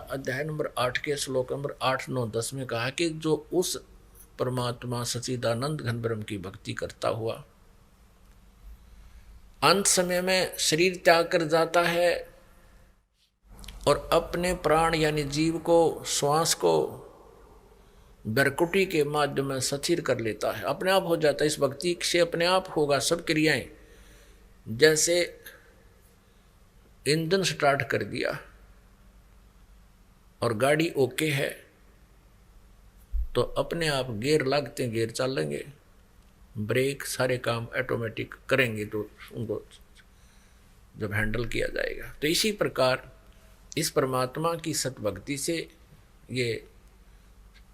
अध्याय नंबर 8 के श्लोक नंबर 8, 9, 10 में कहा कि जो उस परमात्मा सच्चिदानंद घन ब्रह्म की भक्ति करता हुआ अंत समय में शरीर त्याग कर जाता है और अपने प्राण यानी जीव को, श्वास को बरकुटी के माध्यम में स्थिर कर लेता है, अपने आप हो जाता है। इस भक्ति से अपने आप होगा सब क्रियाएं। जैसे इंजन स्टार्ट कर दिया और गाड़ी ओके है तो अपने आप गियर लगते हैं, गियर चलेंगे, ब्रेक, सारे काम ऑटोमेटिक करेंगे तो उनको जब हैंडल किया जाएगा। तो इसी प्रकार इस परमात्मा की सतभक्ति से ये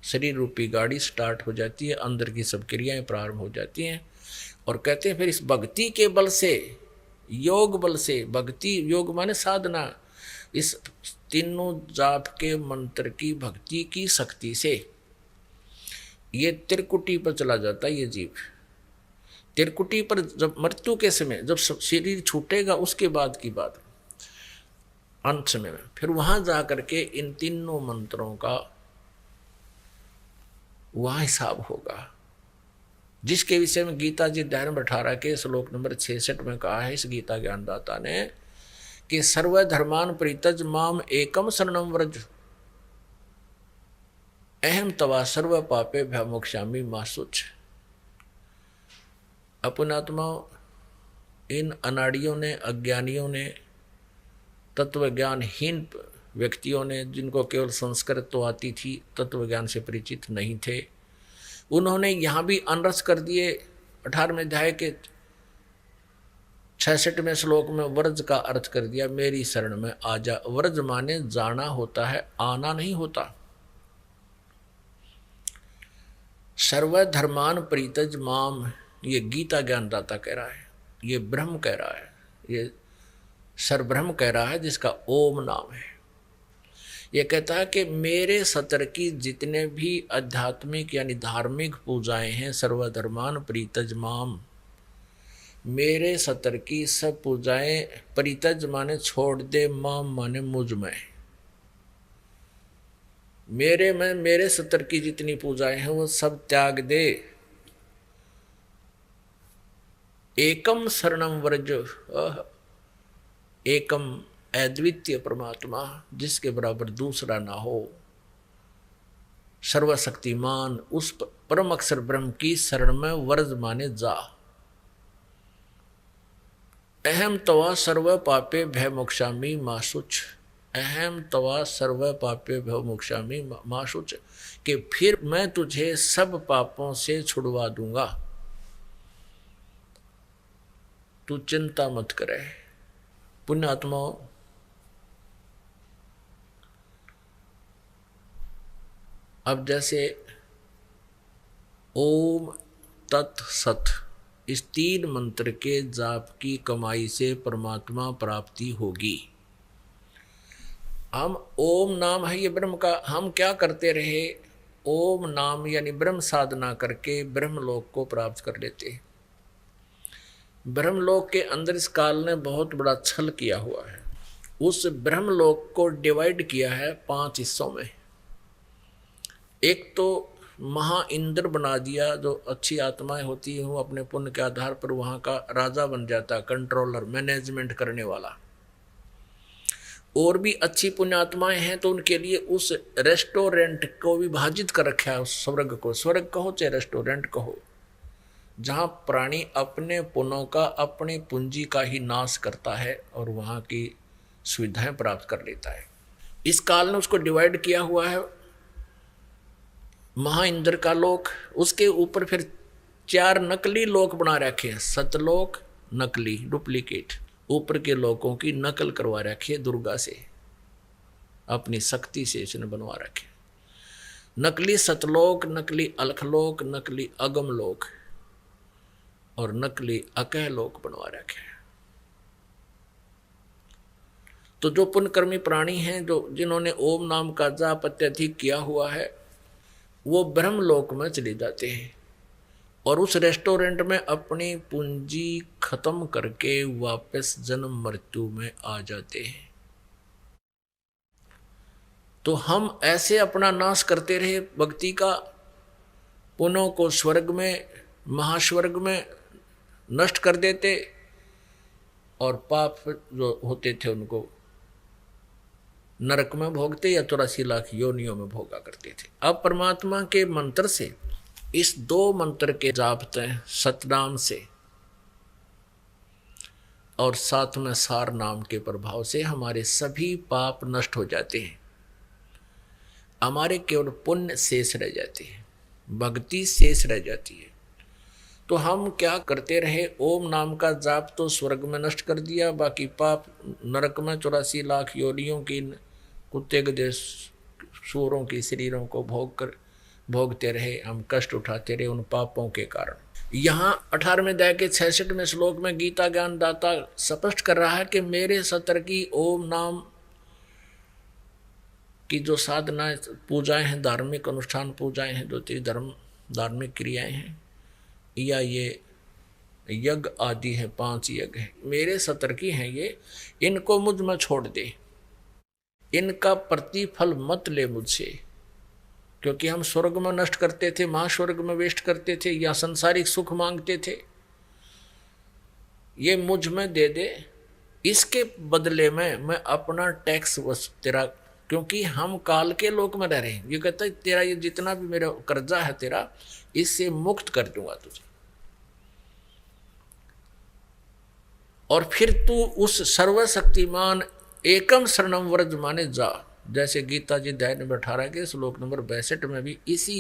शरीर रूपी गाड़ी स्टार्ट हो जाती है, अंदर की सब क्रियाएं प्रारंभ हो जाती हैं। और कहते हैं फिर इस भक्ति के बल से, योग बल से, भक्ति योग माने साधना, इस तीनों जाप के मंत्र की भक्ति की शक्ति से ये त्रिकुटी पर चला जाता है। ये जीव त्रिकुटी पर जब मृत्यु के समय, जब शरीर छूटेगा उसके बाद की बात, अंत समय में फिर वहां जाकर के इन तीनों मंत्रों का वहां हिसाब होगा, जिसके विषय में गीता जी अध्याय नंबर 18 के श्लोक नंबर 66 में कहा है इस गीता ज्ञानदाता ने कि सर्वधर्मान परित्यज माम एकम शरणम व्रज अहम तवा सर्व पापे भयमोक्षामि मा शुच। अपनात्मा इन अनाड़ियों ने, अज्ञानियों ने, तत्व ज्ञानहीन व्यक्तियों ने, जिनको केवल संस्कृत तो आती थी, तत्व ज्ञान से परिचित नहीं थे, उन्होंने यहाँ भी अनरस कर दिए। 18वें अध्याय के 66वें श्लोक में व्रज का अर्थ कर दिया, मेरी शरण में आ जा। व्रज माने जाना होता है, आना नहीं होता। सर्वधर्मान परित्यज माम, ये गीता ज्ञानदाता कह रहा है, ये ब्रह्म कह रहा है, ये सर्वब्रह्म कह रहा है जिसका ओम नाम है। ये कहता है कि मेरे सतर की जितने भी आध्यात्मिक यानी धार्मिक पूजाएं हैं, सर्वधर्मान परित्यज माम, मेरे सतर की सब पूजाएं, परित्यज माने छोड़ दे, माम माने मुझ में, मेरे में, मेरे सतर की जितनी पूजाएं हैं वो सब त्याग दे। एकम शरणम व्रज, एकम अद्वितीय परमात्मा जिसके बराबर दूसरा ना हो, सर्वशक्तिमान उस परम अक्षर ब्रह्म की शरण में व्रज माने जा। अहम तवा सर्व पापे भय मोक्षामि मा शुच, अहम तवा सर्व पापे भय मोक्षामि मा शुच, कि फिर मैं तुझे सब पापों से छुड़वा दूंगा, तू चिंता मत करे। पुण्यात्माओं, अब जैसे ओम तत् सत, इस 3 मंत्र के जाप की कमाई से परमात्मा प्राप्ति होगी। हम ओम नाम है ये ब्रह्म का, हम क्या करते रहे, ओम नाम यानी ब्रह्म साधना करके ब्रह्मलोक को प्राप्त कर लेते हैं। ब्रह्मलोक के अंदर इस काल ने बहुत बड़ा छल किया हुआ है। उस ब्रह्मलोक को डिवाइड किया है 5 हिस्सों में। एक तो महा इंद्र बना दिया, जो अच्छी आत्माएं होती हैं वो अपने पुण्य के आधार पर वहां का राजा बन जाता, कंट्रोलर, मैनेजमेंट करने वाला। और भी अच्छी पुण्यात्माएं हैं तो उनके लिए उस रेस्टोरेंट को विभाजित कर रखा है, उस स्वर्ग को, स्वर्ग कहो चाहे रेस्टोरेंट कहो, जहां प्राणी अपने पुण्यों का, अपनी पूंजी का ही नाश करता है और वहां की सुविधाएं प्राप्त कर लेता है। इस काल ने उसको डिवाइड किया हुआ है। महा इंद्र का लोक, उसके ऊपर फिर 4 नकली लोक बना रखे हैं। सतलोक नकली, डुप्लीकेट, ऊपर के लोकों की नकल करवा रखी है दुर्गा से, अपनी शक्ति से इसने बनवा रखे। नकली सतलोक, नकली अलखलोक, नकली अगमलोक और नकली अकहलोक बनवा रखे हैं। तो जो पुण्यकर्मी प्राणी हैं, जो जिन्होंने ओम नाम का जाप अत्यधिक किया हुआ है, वो ब्रह्मलोक में चले जाते हैं और उस रेस्टोरेंट में अपनी पूंजी खत्म करके वापस जन्म मृत्यु में आ जाते हैं। तो हम ऐसे अपना नाश करते रहे, भक्ति का पुण्यों को स्वर्ग में, महास्वर्ग में नष्ट कर देते, और पाप जो होते थे उनको नरक में भोगते या 84 लाख योनियों में भोगा करते थे। अब परमात्मा के मंत्र से, इस 2 मंत्र के जापते सतनाम से और साथ में सार नाम के प्रभाव से हमारे सभी पाप नष्ट हो जाते हैं, हमारे केवल पुण्य शेष रह जाते हैं, भक्ति शेष रह जाती है। तो हम क्या करते रहे, ओम नाम का जाप तो स्वर्ग में नष्ट कर दिया, बाकी पाप नरक में 84 लाख योनियों की, कुत्ते गधे सूरों की शरीरों को भोगते रहे, हम कष्ट उठाते रहे उन पापों के कारण। यहाँ 18वें अध्याय के 66वें श्लोक में गीता ज्ञान दाता स्पष्ट कर रहा है कि मेरे सतर की ओम नाम की जो साधनाएं पूजाएं हैं, धार्मिक अनुष्ठान पूजाएं हैं, जो धर्म धार्मिक क्रियाएं हैं, या ये यज्ञ आदि है, 5 यज्ञ है, मेरे सतर की हैं ये, इनको मुझ में छोड़ दे, इनका प्रतिफल मत ले मुझसे, क्योंकि हम स्वर्ग में नष्ट करते थे, महास्वर्ग में वेस्ट करते थे, या संसारिक सुख मांगते थे, ये मुझ में दे दे, इसके बदले में मैं अपना टैक्स तेरा, क्योंकि हम काल के लोक में रह रहे हैं, ये कहता है तेरा ये जितना भी मेरा कर्जा है तेरा, इससे मुक्त कर दूंगा तुझे, और फिर तू उस सर्वशक्तिमान एकम शरणम व्रज माने जा। जैसे गीता जी अध्याय नंबर 18 के श्लोक नंबर 62 में भी इसी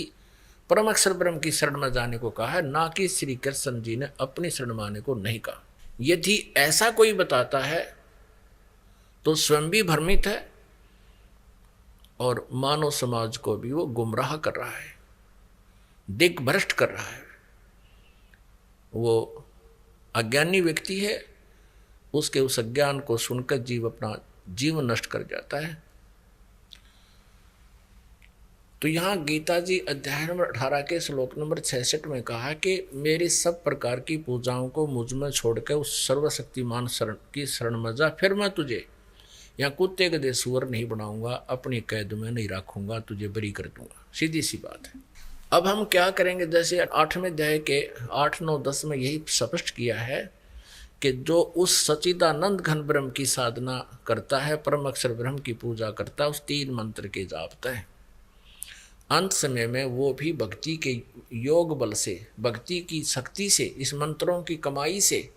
परम अक्षर ब्रह्म की शरण में जाने को कहा है, ना कि श्री कृष्ण जी ने अपनी शरण माने को नहीं कहा। यदि ऐसा कोई बताता है तो स्वयं भी भ्रमित है और मानव समाज को भी वो गुमराह कर रहा है, दिग्भ्रष्ट कर रहा है। वो अज्ञानी व्यक्ति है, उसके उस अज्ञान को सुनकर जीव अपना जीवन नष्ट कर जाता है। तो यहाँ गीता जी अध्याय नंबर 18 के श्लोक नंबर 66 में कहा कि मेरी सब प्रकार की पूजाओं को मुझ में छोड़कर उस सर्वशक्तिमान शरण की शरण में जा, फिर मैं तुझे यहाँ कुत्ते गधे सुअर नहीं बनाऊंगा, अपनी कैद में नहीं रखूंगा, तुझे बरी कर दूंगा। सीधी सी बात है। अब हम क्या करेंगे, जैसे 8वें अध्याय के 8, 9, 10 में यही स्पष्ट किया है कि जो उस सच्चिदानंद घन ब्रह्म की साधना करता है, परम अक्षर ब्रह्म की पूजा करता है, उस 3 मंत्र के जापता है, अंत समय में वो भी भक्ति के योग बल से, भक्ति की शक्ति से, इस मंत्रों की कमाई से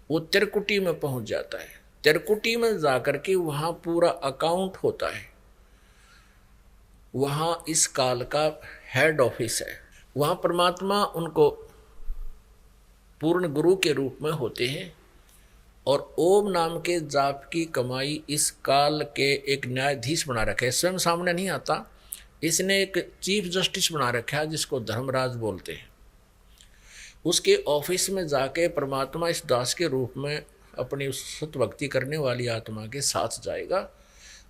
वो त्रिकुटी में पहुंच जाता है। त्रिकुटी में जाकर के वहाँ पूरा अकाउंट होता है, वहाँ इस काल का हेड ऑफिस है, वहाँ परमात्मा उनको पूर्ण गुरु के रूप में होते हैं, और ओम नाम के जाप की कमाई इस काल के एक न्यायाधीश बना रखे है। स्वयं सामने नहीं आता, इसने एक चीफ जस्टिस बना रखा है जिसको धर्मराज बोलते हैं। उसके ऑफिस में जाके परमात्मा इस दास के रूप में अपनी उस सत भक्ति करने वाली आत्मा के साथ जाएगा,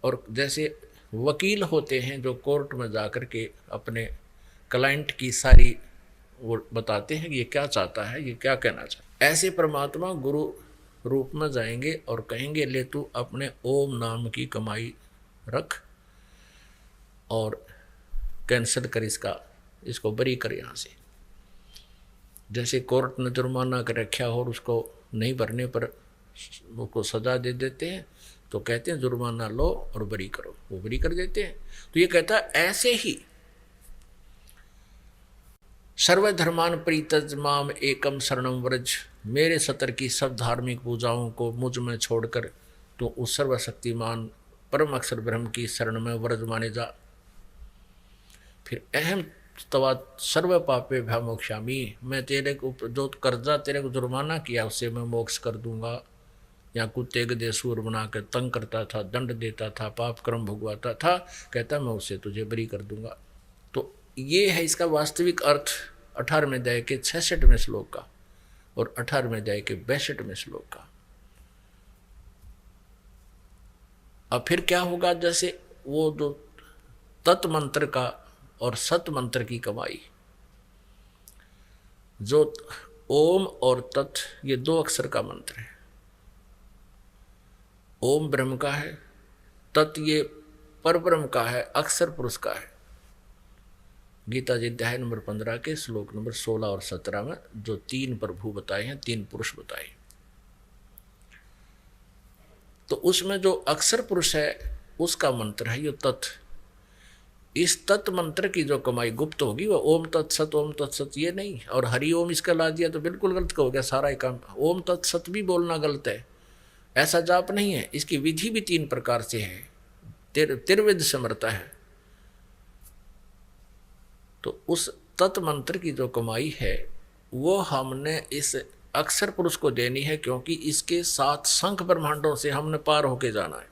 और जैसे वकील होते हैं जो कोर्ट में जाकर के अपने क्लाइंट की सारी वो बताते हैं कि ये क्या चाहता है, ये क्या कहना चाहता है, ऐसे परमात्मा गुरु रूप में जाएंगे और कहेंगे ले तू अपने ओम नाम की कमाई रख और कैंसिल कर इसको बरी कर यहाँ से। जैसे कोर्ट ने जुर्माना कर रखा हो और उसको नहीं भरने पर उसको सजा दे देते हैं, तो कहते हैं जुर्माना लो और बरी करो, वो बरी कर देते हैं। तो ये कहता है ऐसे ही सर्वधर्मान परित्यज माम एकम शरणम व्रज, मेरे सतर की सब धार्मिक पूजाओं को मुझ में छोड़कर तो उस सर्वशक्तिमान परम अक्षर ब्रह्म की शरण में व्रज माने जा। फिर अहम तवा सर्व पापे भ्यामोक्षामी, मैं तेरे को जो कर्जा तेरे को जुर्माना किया उससे मैं मोक्ष कर दूंगा। या कुत्ते गधे सूर बना कर तंग करता था, दंड देता था, पाप कर्म भुगवाता था, कहता मैं उससे तुझे बरी कर दूंगा। तो ये है इसका वास्तविक अर्थ 18वें अध्याय के 66वें श्लोक का और 18वें अध्याय के 62वें श्लोक का। अब फिर क्या होगा, जैसे वो जो तत् मंत्र का और सत मंत्र की कमाई, जो ओम और तत् ये 2 अक्षर का मंत्र है। ओम ब्रह्म का है, तत् ये परब्रह्म का है, अक्षर पुरुष का है। गीता जी अध्याय नंबर 15 के श्लोक नंबर 16 और 17 में जो 3 प्रभु बताए हैं, 3 पुरुष बताए, तो उसमें जो अक्षर पुरुष है उसका मंत्र है ये तत्। इस तत् मंत्र की जो कमाई गुप्त होगी वो ओम तत्सत ये नहीं, और हरि ओम इसका ला दिया तो बिल्कुल गलत हो गया सारा ही काम। ओम तत्सत भी बोलना गलत है, ऐसा जाप नहीं है। इसकी विधि भी 3 प्रकार से है, त्रिविध समर्था है। तो उस तत् मंत्र की जो कमाई है वो हमने इस अक्षर पुरुष को देनी है, क्योंकि इसके 7 संख ब्रह्मांडों से हमने पार होके जाना है।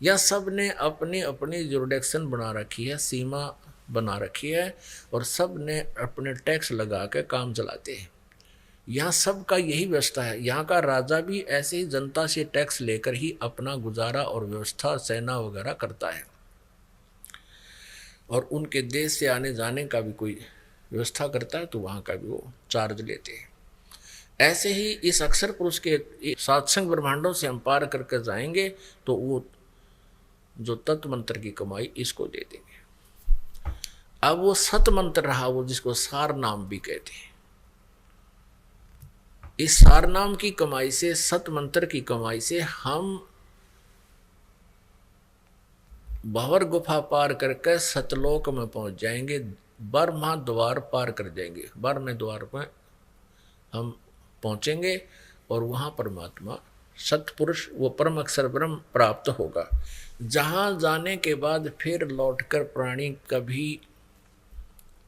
या सब ने अपनी अपनी जुरिडिक्शन बना रखी है, सीमा बना रखी है, और सब ने अपने टैक्स लगा के काम चलाते हैं। यहाँ सब का यही व्यवस्था है। यहाँ का राजा भी ऐसे ही जनता से टैक्स लेकर ही अपना गुजारा और व्यवस्था सेना वगैरह करता है, और उनके देश से आने जाने का भी कोई व्यवस्था करता है तो वहाँ का भी वो चार्ज लेते हैं। ऐसे ही इस अक्षर पुरुष के 7 संख ब्रह्मांडों से हम पार करके जाएंगे तो वो जो तत्व मंत्र की कमाई इसको दे देंगे। अब वो सत मंत्र रहा, वो जिसको सार नाम भी कहते हैं, इस सार नाम की कमाई से, सत मंत्र की कमाई से हम भंवर गुफा पार करके सतलोक में पहुंच जाएंगे, ब्रह्मा द्वार पार कर जाएंगे, 12वें द्वार में हम पहुंचेंगे और वहां परमात्मा सतपुरुष वो परम अक्षर ब्रह्म प्राप्त होगा, जहां जाने के बाद फिर लौटकर प्राणी कभी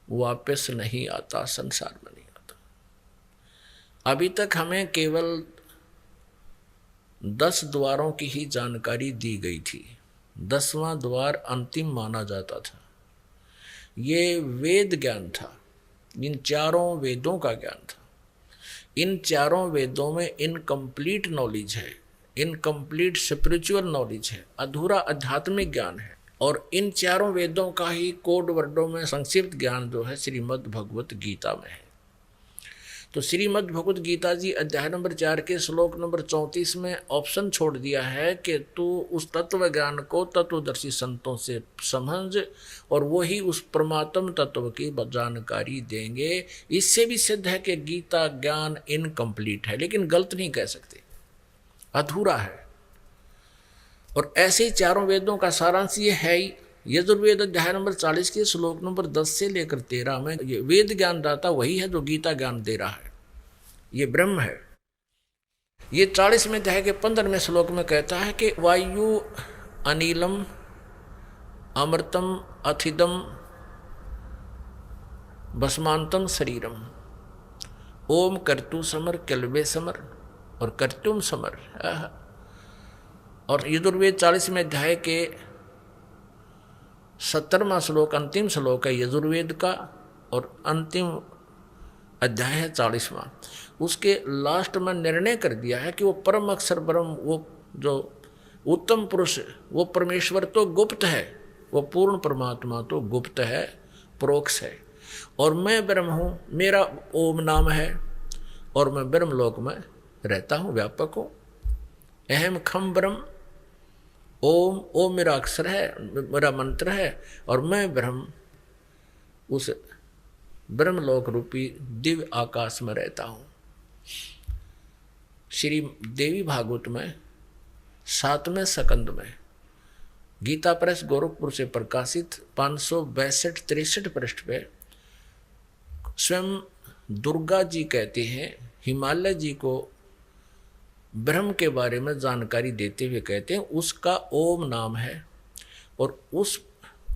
वापस नहीं आता, संसार में नहीं आता। अभी तक हमें केवल 10 द्वारों की ही जानकारी दी गई थी। 10वां द्वार अंतिम माना जाता था। ये वेद ज्ञान था, इन 4 वेदों का ज्ञान था। इन 4 वेदों में इनकम्प्लीट नॉलेज है, इनकम्प्लीट स्पिरिचुअल नॉलेज है, अधूरा आध्यात्मिक ज्ञान है। और इन 4 वेदों का ही कोड वर्डों में संक्षिप्त ज्ञान जो है श्रीमद् भगवत गीता में है। तो श्रीमद् भगवत गीता जी अध्याय नंबर 4 के श्लोक नंबर 34 में ऑप्शन छोड़ दिया है कि तू उस तत्व ज्ञान को तत्वदर्शी संतों से समझ, और वही उस परमात्म तत्व की जानकारी देंगे। इससे भी सिद्ध है कि गीता ज्ञान इनकम्प्लीट है, लेकिन गलत नहीं कह सकते, अधूरा है। और ऐसे ही 4 वेदों का सारांश ये है ही। यजुर्वेद अध्याय नंबर 40 के श्लोक नंबर 10 से लेकर 13 में ये वेद ज्ञान दाता वही है जो गीता ज्ञान दे रहा है, ये ब्रह्म है। ये 40वें अध्याय के 15वें श्लोक में कहता है कि वायु अनिलम अमृतम अथिदम भस्मांतम शरीरम ओम कर्तु समर कल्वे समर और कर्तुम समर। और यजुर्वेद 40वें अध्याय के 17वां श्लोक अंतिम श्लोक है यजुर्वेद का, और अंतिम अध्याय है 40वां। उसके लास्ट में निर्णय कर दिया है कि वो परम अक्षर ब्रह्म, वो जो उत्तम पुरुष, वो परमेश्वर तो गुप्त है, वो पूर्ण परमात्मा तो गुप्त है, प्रोक्ष है, और मैं ब्रह्म हूँ, मेरा ओम नाम है, और मैं ब्रह्मलोक में रहता हूँ, व्यापक हूँ। अहम खम ब्रह्म, ओम, ओम मेरा अक्षर है, मेरा मंत्र है, और मैं ब्रह्म उस ब्रह्मलोक रूपी दिव्य आकाश में रहता हूँ। श्री देवी भागवत में 7वें स्कंद में गीता प्रेस गोरखपुर से प्रकाशित 562-63 पृष्ठ पे स्वयं दुर्गा जी कहते हैं, हिमालय जी को ब्रह्म के बारे में जानकारी देते हुए कहते हैं उसका ओम नाम है, और उस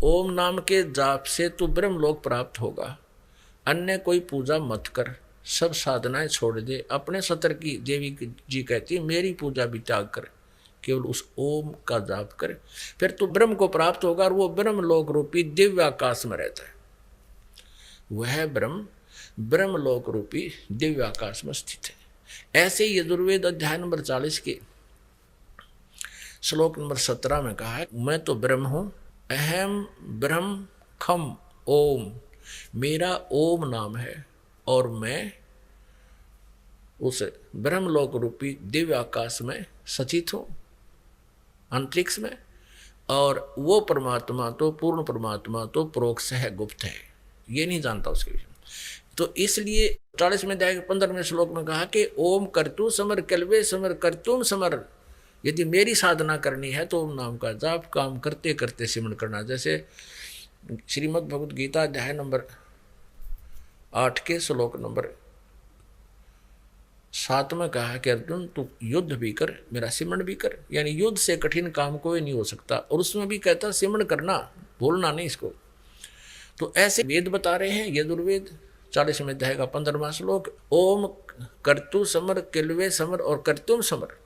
ओम नाम के जाप से तू ब्रह्मलोक प्राप्त होगा। अन्य कोई पूजा मत कर, सब साधनाएं छोड़ दे। अपने सतर की देवी जी कहती है मेरी पूजा भी त्याग कर, केवल उस ओम का जाप कर, फिर तू ब्रह्म को प्राप्त होगा, और वो ब्रह्मलोक रूपी दिव्य आकाश में रहता है। वह ब्रह्म ब्रह्मलोक रूपी दिव्य आकाश में स्थित है। ऐसे ही यजुर्वेद अध्याय नंबर 40 के श्लोक नंबर 17 में कहा है मैं तो ब्रह्म हूं, अहम ब्रह्म खम ओम, मेरा ओम नाम है, और मैं उस ब्रह्मलोक रूपी दिव्य आकाश में सचित हूं, अंतरिक्ष में, और वो परमात्मा तो पूर्ण परमात्मा तो परोक्ष है, गुप्त है, ये नहीं जानता उसके विषय में। तो इसलिए 40वें अध्याय के 15वें श्लोक में कहा कि ओम कर्तु समर कल्वे समर कर्तुम समर। यदि मेरी साधना करनी है तो ओम नाम का जाप काम करते करते सिमरण करना। जैसे श्रीमद् भगवद गीता अध्याय नंबर 8 के श्लोक नंबर 7 में कहा कि अर्जुन तू युद्ध भी कर, मेरा सिमरण भी कर। यानी युद्ध से कठिन काम कोई नहीं हो सकता। और उसमें भी कहता सिमरण करना, भूलना नहीं इसको। तो ऐसे वेद बता रहे हैं, यजुर्वेद 40वें अध्याय का 15वां श्लोक, ओम कर्तु समर किलवे समर और कर्तुम समर।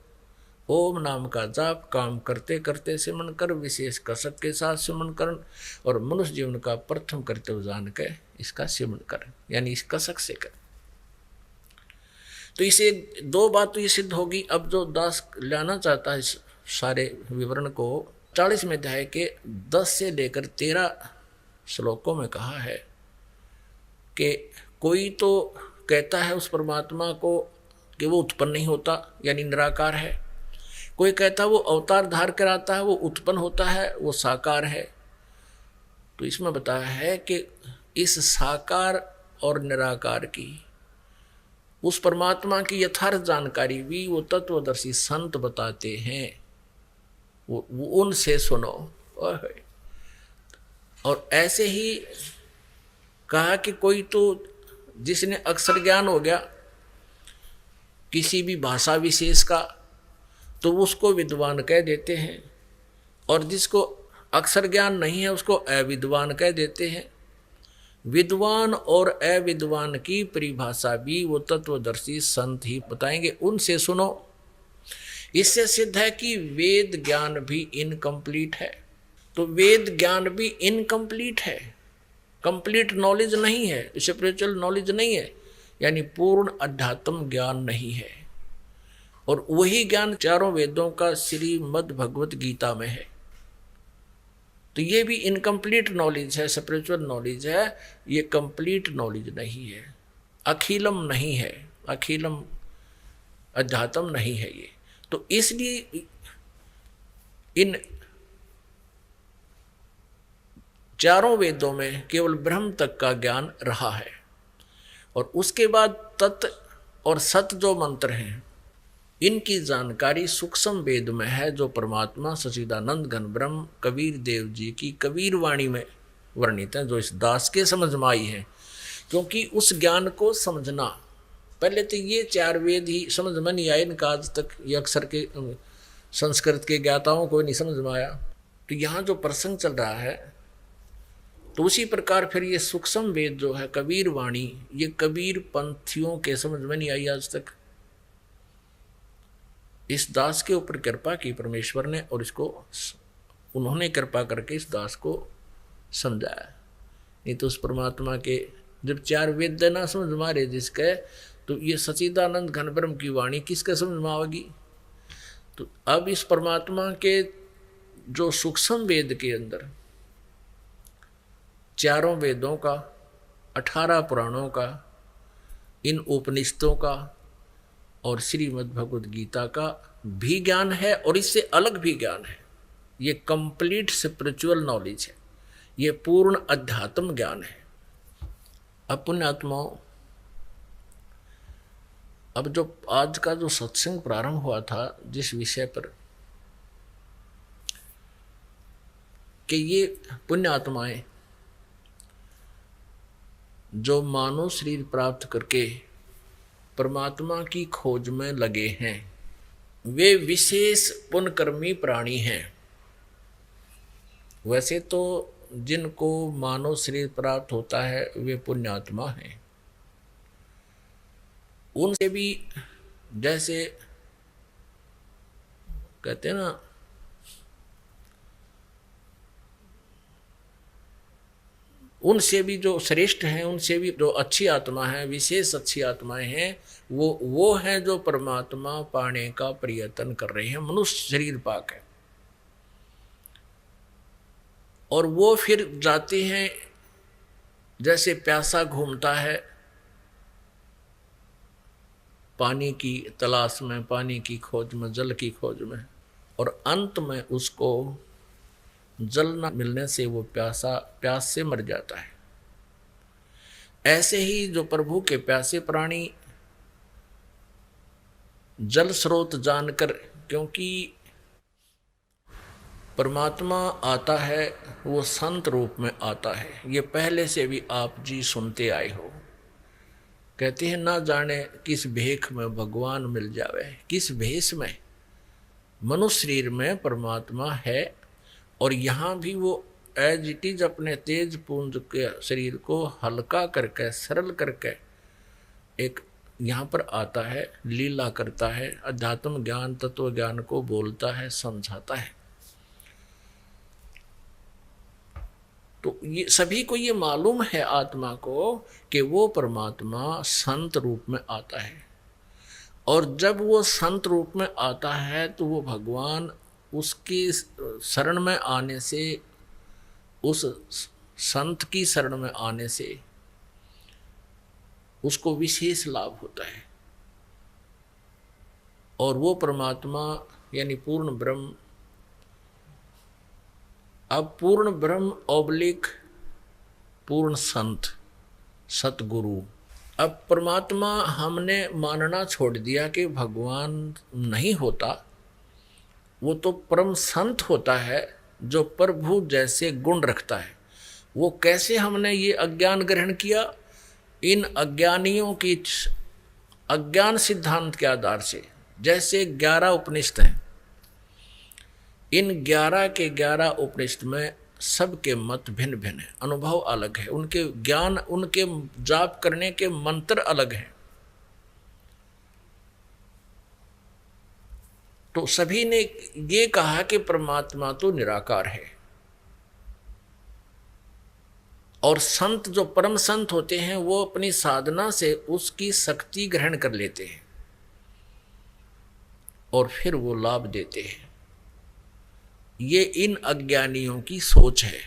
ओम नाम का जाप काम करते करते सिमरण कर, विशेष कसक के साथ सिमरण कर, और मनुष्य जीवन का प्रथम कर्तव्य जान के इसका सिमरण कर, यानी इस कसक से कर। तो इसे दो बात तो ये सिद्ध होगी। अब जो दास लाना चाहता है इस सारे विवरण को, 40वें अध्याय के 10 से लेकर 13 श्लोकों में कहा है कि कोई तो कहता है उस परमात्मा को कि वो उत्पन्न नहीं होता, यानी निराकार है। कोई कहता है वो अवतार धार कर आता है, वो उत्पन्न होता है, वो साकार है। तो इसमें बताया है कि इस साकार और निराकार की, उस परमात्मा की यथार्थ जानकारी भी वो तत्वदर्शी संत बताते हैं, वो उनसे सुनो। और ऐसे ही कहा कि कोई तो जिसने अक्षर ज्ञान हो गया किसी भी भाषा विशेष का, तो उसको विद्वान कह देते हैं, और जिसको अक्षर ज्ञान नहीं है उसको अविद्वान कह देते हैं। विद्वान और अविद्वान की परिभाषा भी वो तत्वदर्शी संत ही बताएंगे, उनसे सुनो। इससे सिद्ध है कि वेद ज्ञान भी इनकम्प्लीट है। तो वेद ज्ञान भी इनकम्प्लीट है, कंप्लीट नॉलेज नहीं है, स्पिरिचुअल नॉलेज नहीं है, यानी पूर्ण अध्यात्म ज्ञान नहीं है। और वही ज्ञान चारों वेदों का श्रीमद् भगवत गीता में है। तो ये भी इनकम्प्लीट नॉलेज है, स्पिरिचुअल नॉलेज है, ये कंप्लीट नॉलेज नहीं है, अखिलम नहीं है, अखिलम अध्यात्म नहीं है ये। तो इसलिए इन चारों वेदों में केवल ब्रह्म तक का ज्ञान रहा है, और उसके बाद तत् और सत जो मंत्र हैं इनकी जानकारी सूक्ष्म वेद में है, जो परमात्मा सच्चिदानंद घन ब्रह्म कबीर देव जी की कबीर वाणी में वर्णित है, जो इस दास के समझ में आई है। क्योंकि उस ज्ञान को समझना, पहले तो ये 4 वेद ही समझ में नहीं आए, इनका आज तक ये अक्षर के संस्कृत के ज्ञाताओं को नहीं समझ में आया। तो यहाँ जो प्रसंग चल रहा है, तो उसी प्रकार फिर ये सूक्ष्म वेद जो है कबीर वाणी, ये कबीर पंथियों के समझ में नहीं आई आज तक। इस दास के ऊपर कृपा की परमेश्वर ने, और इसको उन्होंने कृपा करके इस दास को समझाया। नहीं तो उस परमात्मा के जब 4 वेद ना समझ में आ रहे जिसके, तो ये सच्चिदानंद घन ब्रह्म की वाणी किसके समझ में आवेगी। तो अब इस परमात्मा के जो सूक्ष्म वेद के अंदर चारों वेदों का, 18 पुराणों का, इन उपनिषदों का और श्रीमद् भगवद गीता का भी ज्ञान है, और इससे अलग भी ज्ञान है। ये कंप्लीट स्पिरिचुअल नॉलेज है, ये पूर्ण अध्यात्म ज्ञान है। अब पुण्यात्माओं, अब जो आज का जो सत्संग प्रारंभ हुआ था जिस विषय पर कि ये पुण्यात्माएं जो मानव शरीर प्राप्त करके परमात्मा की खोज में लगे हैं, वे विशेष पुण्यकर्मी प्राणी हैं। वैसे तो जिनको मानव शरीर प्राप्त होता है वे पुण्यात्मा हैं। उनसे भी जैसे कहते हैं ना, उनसे भी जो श्रेष्ठ हैं, उनसे भी जो अच्छी आत्मा है, विशेष अच्छी आत्माएं हैं, वो हैं जो परमात्मा पाने का प्रयत्न कर रहे हैं, मनुष्य शरीर पाक है। और वो फिर जाते हैं, जैसे प्यासा घूमता है पानी की तलाश में, पानी की खोज में, जल की खोज में, और अंत में उसको जल न मिलने से वो प्यास से मर जाता है। ऐसे ही जो प्रभु के प्यासे प्राणी जल स्रोत जानकर, क्योंकि परमात्मा आता है वो संत रूप में आता है, ये पहले से भी आप जी सुनते आए हो। कहते हैं ना जाने किस भेख में भगवान मिल जावे, किस भेष में। मनुष्य शरीर में परमात्मा है और यहाँ भी वो एज इट इज अपने तेज पुंज के शरीर को हल्का करके सरल करके एक यहाँ पर आता है, लीला करता है, अध्यात्म ज्ञान तत्व ज्ञान को बोलता है, समझाता है। तो ये सभी को ये मालूम है आत्मा को कि वो परमात्मा संत रूप में आता है, और जब वो संत रूप में आता है तो वो भगवान उसकी शरण में आने से, उस संत की शरण में आने से उसको विशेष लाभ होता है। और वो परमात्मा यानी पूर्ण ब्रह्म, अब पूर्ण ब्रह्म ओब्लिक पूर्ण संत सतगुरु। अब परमात्मा हमने मानना छोड़ दिया कि भगवान नहीं होता, वो तो परम संत होता है जो प्रभु जैसे गुण रखता है। वो कैसे हमने ये अज्ञान ग्रहण किया? इन अज्ञानियों की अज्ञान सिद्धांत के आधार से। जैसे 11 उपनिषद हैं, इन 11 के 11 उपनिषद में सबके मत भिन्न भिन्न है, अनुभव अलग है, उनके ज्ञान, उनके जाप करने के मंत्र अलग हैं। तो सभी ने ये कहा कि परमात्मा तो निराकार है, और संत जो परम संत होते हैं वो अपनी साधना से उसकी शक्ति ग्रहण कर लेते हैं और फिर वो लाभ देते हैं। ये इन अज्ञानियों की सोच है।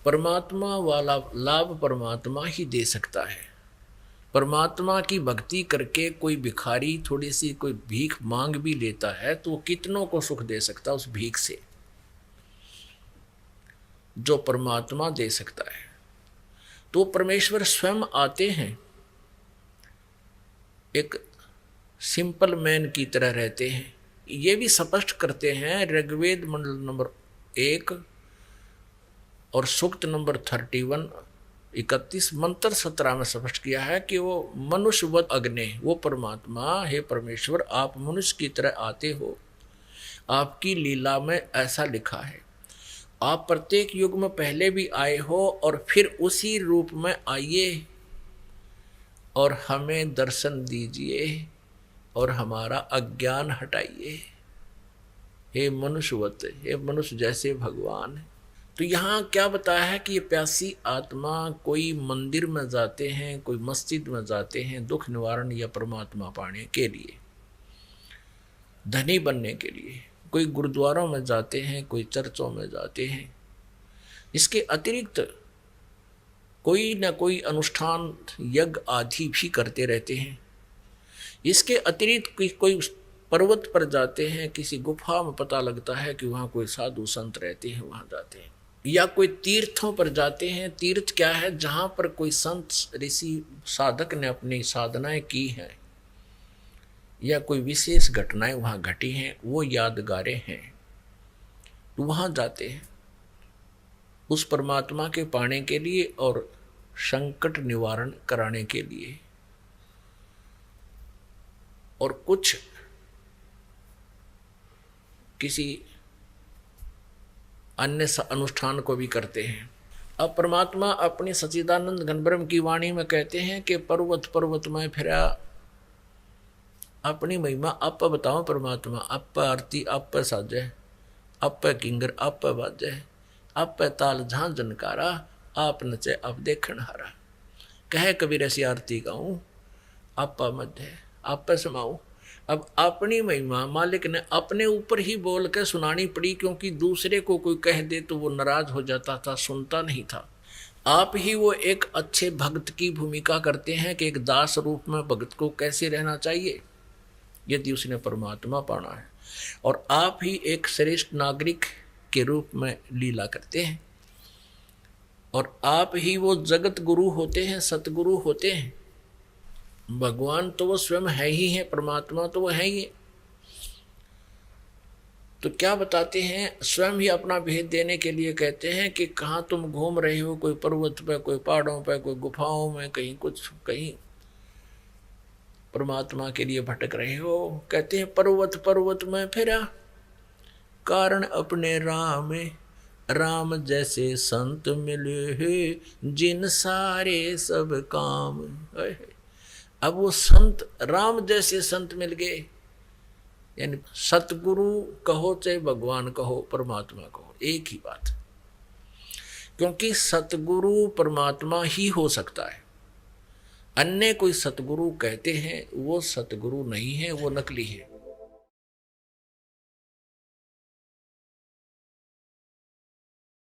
परमात्मा वाला लाभ परमात्मा ही दे सकता है। परमात्मा की भक्ति करके कोई भिखारी थोड़ी सी कोई भीख मांग भी लेता है तो वो कितनों को सुख दे सकता है उस भीख से, जो परमात्मा दे सकता है। तो परमेश्वर स्वयं आते हैं, एक सिंपल मैन की तरह रहते हैं। ये भी स्पष्ट करते हैं ऋग्वेद मंडल नंबर 1 और सूक्त नंबर 31 मंत्र 17 में स्पष्ट किया है कि वो मनुष्यवत अग्नि, वो परमात्मा, हे परमेश्वर आप मनुष्य की तरह आते हो, आपकी लीला में ऐसा लिखा है। आप प्रत्येक युग में पहले भी आए हो और फिर उसी रूप में आइए और हमें दर्शन दीजिए और हमारा अज्ञान हटाइए। हे मनुष्यवत, हे मनुष्य जैसे भगवान है। तो यहाँ क्या बताया है कि ये प्यासी आत्मा कोई मंदिर में जाते हैं, कोई मस्जिद में जाते हैं दुख निवारण या परमात्मा पाने के लिए, धनी बनने के लिए, कोई गुरुद्वारों में जाते हैं, कोई चर्चों में जाते हैं। इसके अतिरिक्त कोई ना कोई अनुष्ठान यज्ञ आदि भी करते रहते हैं। इसके अतिरिक्त कोई पर्वत पर जाते हैं, किसी गुफा में पता लगता है कि वहाँ कोई साधु संत रहते हैं, वहाँ जाते हैं। या कोई तीर्थों पर जाते हैं। तीर्थ क्या है? जहाँ पर कोई संत ऋषि साधक ने अपनी साधनाएं की हैं या कोई विशेष घटनाएं वहाँ घटी हैं, वो यादगारें हैं, तो वहाँ जाते हैं उस परमात्मा के पाने के लिए और संकट निवारण कराने के लिए। और कुछ किसी अन्य अनुष्ठान को भी करते हैं। अब परमात्मा अपनी सच्चिदानंद घनब्रह्म की वाणी में कहते हैं कि पर्वत पर्वत में फिरा, अपनी महिमा आप बताओ परमात्मा, आप आरती आप साजे, आप किंगर आप बाजे, आप ताल जहाँ जनकारा, आप नचे आप देखण हारा। कहे कबीर ऐसी आरती गाऊं, आप मध्य आप समाऊं। अब अपनी महिमा मालिक ने अपने ऊपर ही बोल के सुनानी पड़ी, क्योंकि दूसरे को कोई कह दे तो वो नाराज हो जाता था, सुनता नहीं था। आप ही वो एक अच्छे भक्त की भूमिका करते हैं कि एक दास रूप में भक्त को कैसे रहना चाहिए यदि उसने परमात्मा पाना है। और आप ही एक श्रेष्ठ नागरिक के रूप में लीला करते हैं, और आप ही वो जगत गुरु होते हैं, सतगुरु होते हैं। भगवान तो वो स्वयं है ही है, परमात्मा तो वो है ही है। तो क्या बताते हैं, स्वयं ही अपना भेद देने के लिए कहते हैं कि कहाँ तुम घूम रहे हो, कोई पर्वत पे, कोई पहाड़ों पे, कोई गुफाओं में, कहीं कुछ, कहीं परमात्मा के लिए भटक रहे हो। कहते हैं पर्वत पर्वत में फिरा, कारण अपने राम में, राम जैसे संत मिले हैं, जिन सारे सब काम। अब वो संत, राम जैसे संत मिल गए, यानी सतगुरु कहो चाहे भगवान कहो, परमात्मा कहो, एक ही बात। क्योंकि सतगुरु परमात्मा ही हो सकता है। अन्य कोई सतगुरु कहते हैं, वो सतगुरु नहीं है, वो नकली है।